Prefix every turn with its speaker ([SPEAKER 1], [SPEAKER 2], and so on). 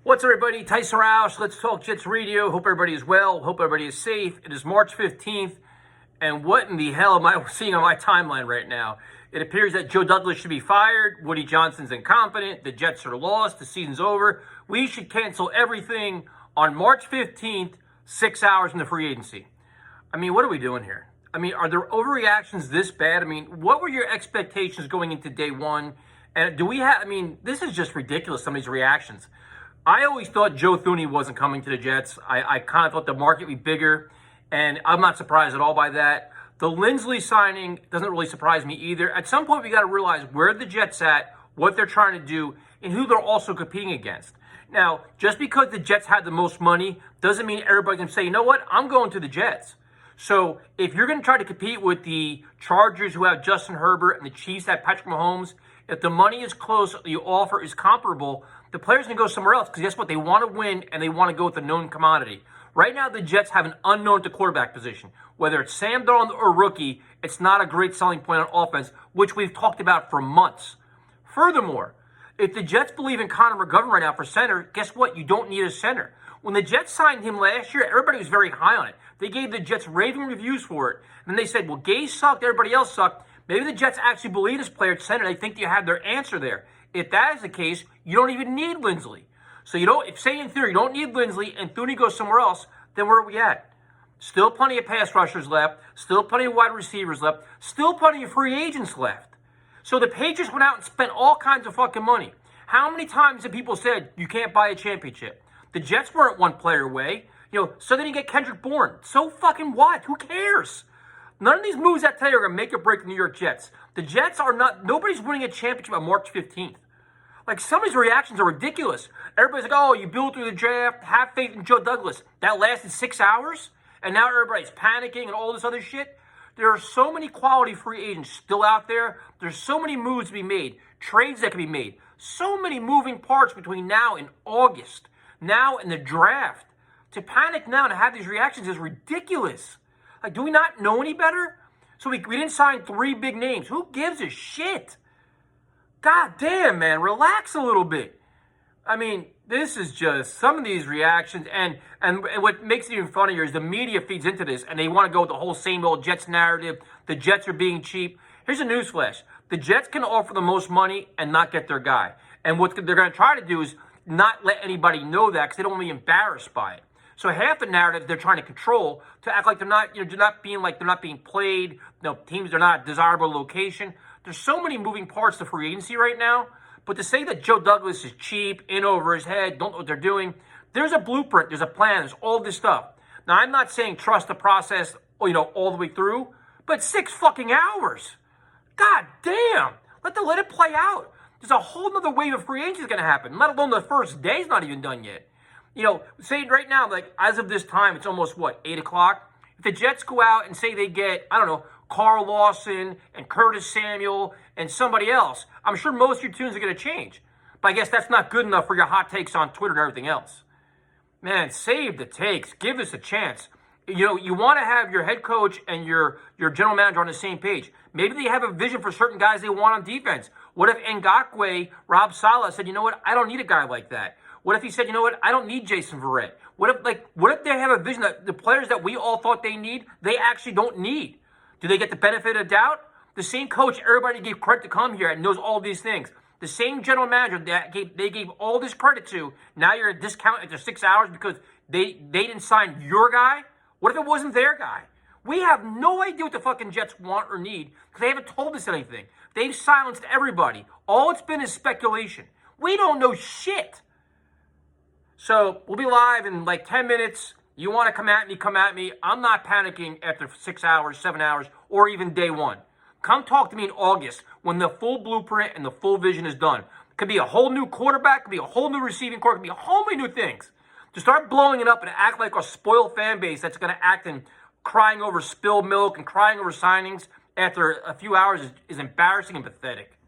[SPEAKER 1] What's up, everybody? Tyson Roush. Let's Talk Jets Radio. Hope everybody is well. Hope everybody is safe. It is March 15th. And what in the hell am I seeing on my timeline right now? It appears that Joe Douglas should be fired. Woody Johnson's incompetent. The Jets are lost. The season's over. We should cancel everything on March 15th, 6 hours into free agency. I mean, what are we doing here? I mean, are there overreactions this bad? I mean, what were your expectations going into day one? And do we have, I mean, this is just ridiculous, some of these reactions. I always thought Joe Thuney wasn't coming to the Jets. I kind of thought the market would be bigger, and I'm not surprised at all by that. The Lindsley signing doesn't really surprise me either. At some point, we got to realize where the Jets at, what they're trying to do, and who they're also competing against. Now, just because the Jets had the most money doesn't mean everybody can say, you know what, I'm going to the Jets. So if you're going to try to compete with the Chargers who have Justin Herbert and the Chiefs that have Patrick Mahomes, if the money is close, the offer is comparable, the players can go somewhere else because guess what? They want to win and they want to go with a known commodity. Right now, the Jets have an unknown to quarterback position. Whether it's Sam Darnold or rookie, it's not a great selling point on offense, which we've talked about for months. Furthermore, if the Jets believe in Connor McGovern right now for center, guess what? You don't need a center. When the Jets signed him last year, everybody was very high on it. They gave the Jets raving reviews for it. And then they said, well, Gase sucked, everybody else sucked. Maybe the Jets actually believe this player at center. They think you have their answer there. If that is the case, you don't even need Lindsley. So you don't, if say in theory you don't need Lindsley and Thuney goes somewhere else, then where are we at? Still plenty of pass rushers left. Still plenty of wide receivers left. Still plenty of free agents left. So the Patriots went out and spent all kinds of fucking money. How many times have people said you can't buy a championship? The Jets weren't one player away. So then you get Kendrick Bourne. So fucking what? Who cares? None of these moves that today are going to make or break the New York Jets. The Jets are not, nobody's winning a championship on March 15th. Like, some of these reactions are ridiculous. Everybody's like, oh, you built through the draft, have faith in Joe Douglas. That lasted 6 hours, and now everybody's panicking and all this other shit. There are so many quality free agents still out there. There's so many moves to be made, trades that can be made. So many moving parts between now and August, now and the draft. To panic now and have these reactions is ridiculous. Like, do we not know any better? So we didn't sign 3 big names. Who gives a shit? God damn, man, relax a little bit. I mean, this is just some of these reactions, and what makes it even funnier is the media feeds into this, and they want to go with the whole same old Jets narrative. The Jets are being cheap. Here's a newsflash. The Jets can offer the most money and not get their guy. And what they're going to try to do is not let anybody know that because they don't want to be embarrassed by it. So half the narrative they're trying to control to act like they're not being played. Teams are not a desirable location. There's so many moving parts to free agency right now. But to say that Joe Douglas is cheap, in over his head, don't know what they're doing, there's a blueprint, there's a plan, there's all this stuff. Now, I'm not saying trust the process, all the way through, but 6 fucking hours. God damn. Let it play out. There's a whole other wave of free agency going to happen, let alone the first day's not even done yet. Say right now, like as of this time, it's almost 8 o'clock. If the Jets go out and say they get, I don't know, Carl Lawson and Curtis Samuel and somebody else, I'm sure most of your tunes are going to change. But I guess that's not good enough for your hot takes on Twitter and everything else. Man, save the takes. Give us a chance. You want to have your head coach and your general manager on the same page. Maybe they have a vision for certain guys they want on defense. What if Ngakoue, Rob Saleh said, you know what, I don't need a guy like that. What if he said, you know what, I don't need Jason Verrett? What if they have a vision that the players that we all thought they need, they actually don't need? Do they get the benefit of doubt? The same coach everybody gave credit to come here and knows all these things. The same general manager that they gave all this credit to, now you're at discount after 6 hours because they didn't sign your guy? What if it wasn't their guy? We have no idea what the fucking Jets want or need because they haven't told us anything. They've silenced everybody. All it's been is speculation. We don't know shit. So we'll be live in like 10 minutes. You want to come at me, come at me. I'm not panicking after 6 hours, 7 hours, or even day one. Come talk to me in August when the full blueprint and the full vision is done. It could be a whole new quarterback, could be a whole new receiving core, could be a whole many new things. To start blowing it up and act like a spoiled fan base that's going to act and crying over spilled milk and crying over signings after a few hours is embarrassing and pathetic.